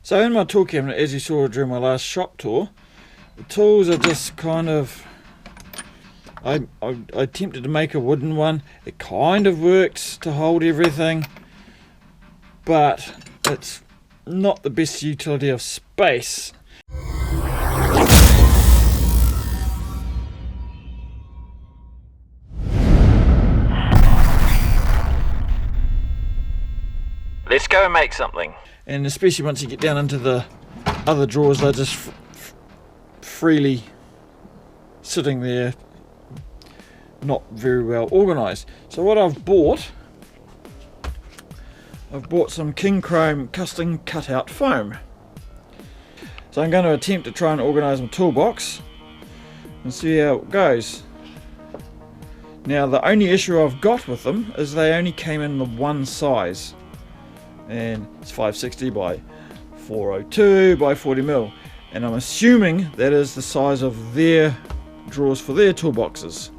So in my tool cabinet, as you saw during my last shop tour, the tools are just kind of, I attempted to make a wooden one. It kind of worked to hold everything, but it's not the best utility of space. Let's go and make something. And especially once you get down into the other drawers, they're just freely sitting there, not very well organised. So what I've bought some Kincrome custom cutout foam. So I'm going to attempt to try and organise my toolbox and see how it goes. Now the only issue I've got with them is they only came in the one size, and it's 560 by 402 by 40mm, and I'm assuming that is the size of their drawers for their toolboxes.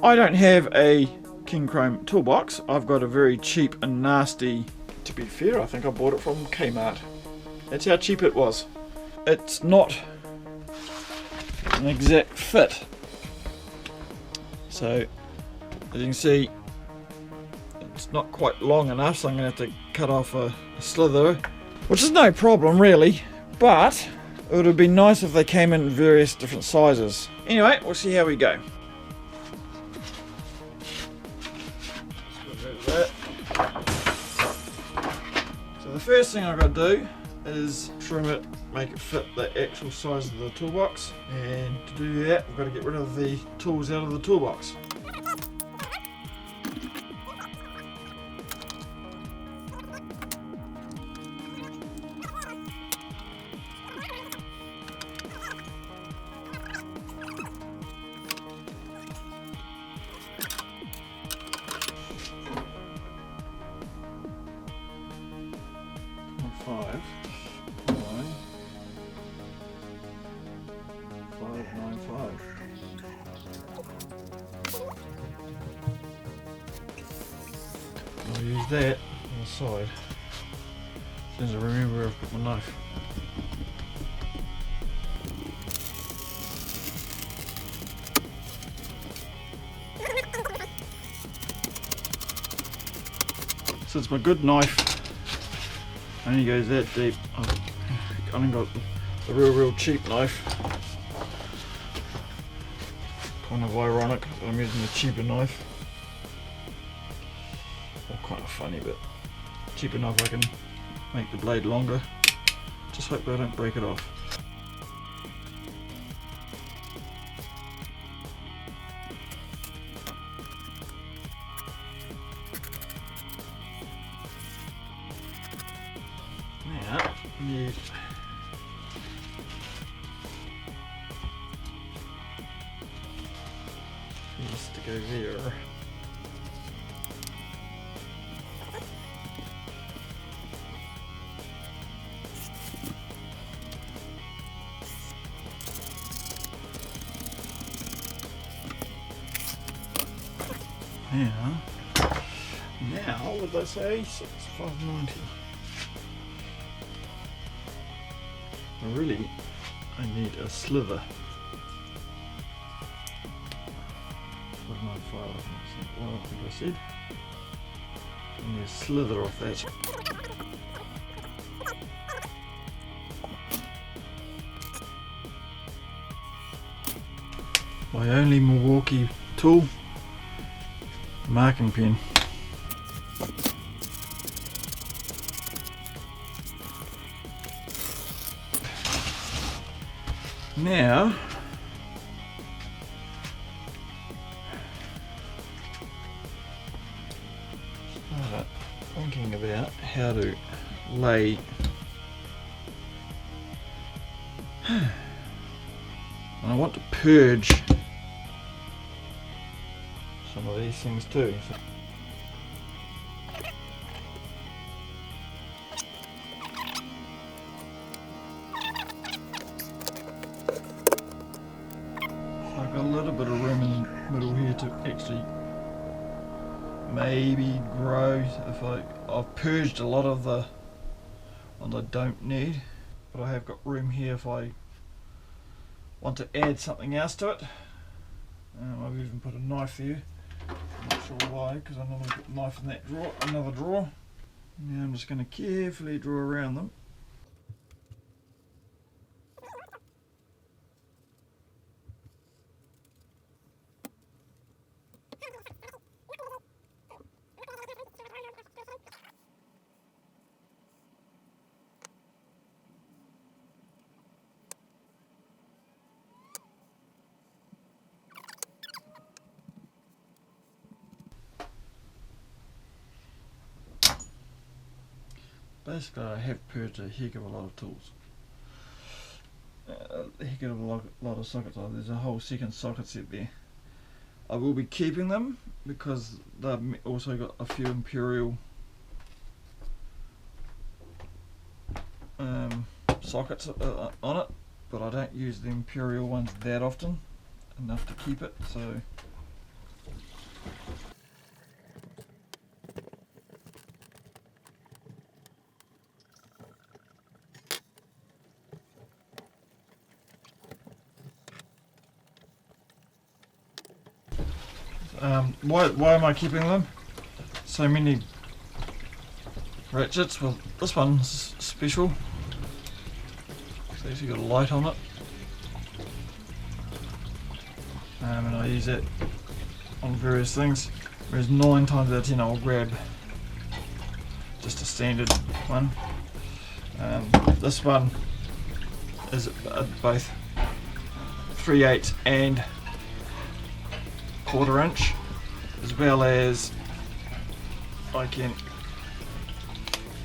I don't have a Kincrome toolbox. I've got a very cheap and nasty, to be fair, I think I bought it from Kmart. That's how cheap it was. It's not an exact fit. So, as you can see, it's not quite long enough, so I'm going to have to cut off a slither, which is no problem really, but it would have been nice if they came in various different sizes. Anyway, we'll see how we go. So the first thing I've got to do is trim it, make it fit the actual size of the toolbox, and to do that I've got to get rid of the tools out of the toolbox. I'll use that on the side as soon as I remember where I've put my knife. Since my good knife only goes that deep, I've only got the real cheap knife. Kind of ironic that I'm using a cheaper knife. Or kind of funny, but cheap enough I can make the blade longer. Just hope I don't break it off. Now, need these to go there. Now, what would I say? 590. Really, I need a slither. 595, I think I said. I need a slither off that. My only Milwaukee tool, marking pen. Now, start thinking about how to lay. And I want to purge some of these things too. I've got a little bit of room in the middle here to actually maybe grow. If I've purged a lot of the ones I don't need, but I have got room here if I want to add something else to it. I've even put a knife there. I'm not sure why, because I normally put a knife in that drawer, another drawer. Now I'm just going to carefully draw around them. Basically, I have purged a heck of a lot of tools. A heck of a lot of sockets. Oh, there's a whole second socket set there. I will be keeping them because they've also got a few Imperial sockets on it, but I don't use the Imperial ones that often, enough to keep it, so why am I keeping them? So many ratchets. Well, this one's special. It's actually got a light on it, and I use it on various things. Whereas 9 times out of 10 I'll grab just a standard one. This one is both 3/8 and 1/4 inch, as well as I can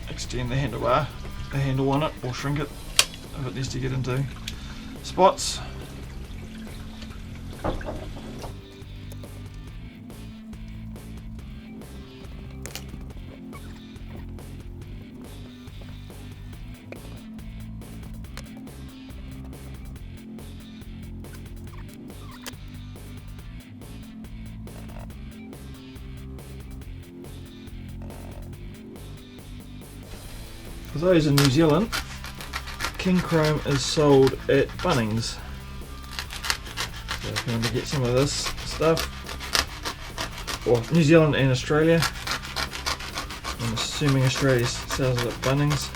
extend the handle on it, or shrink it if it needs to get into spots. For those in New Zealand, Kincrome is sold at Bunnings. So if you want to get some of this stuff, or New Zealand and Australia, I'm assuming Australia sells it at Bunnings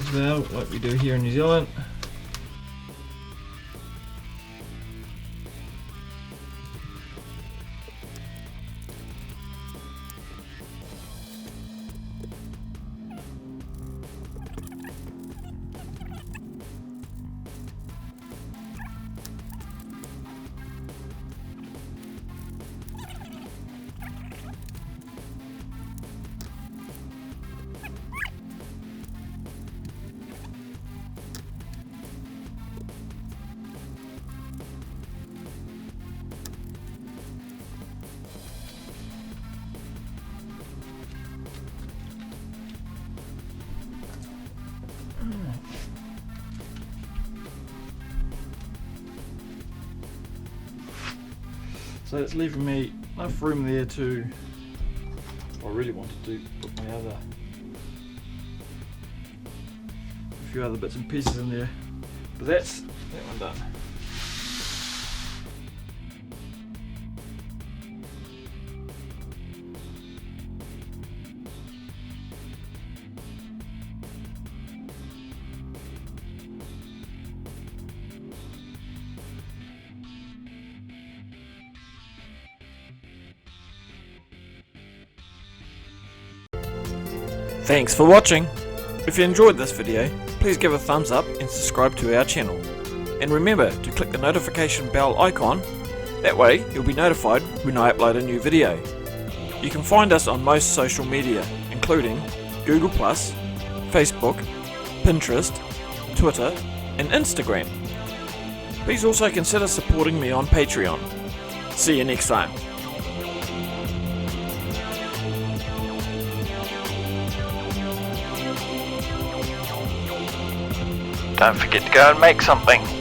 as well, like we do here in New Zealand. So it's leaving me enough room there to, I really wanted to put my a few other bits and pieces in there, but that's that one done. Thanks for watching. If you enjoyed this video, please give a thumbs up and subscribe to our channel. And remember to click the notification bell icon, that way you'll be notified when I upload a new video. You can find us on most social media, including Google+, Facebook, Pinterest, Twitter and Instagram. Please also consider supporting me on Patreon. See you next time. Don't forget to go and make something.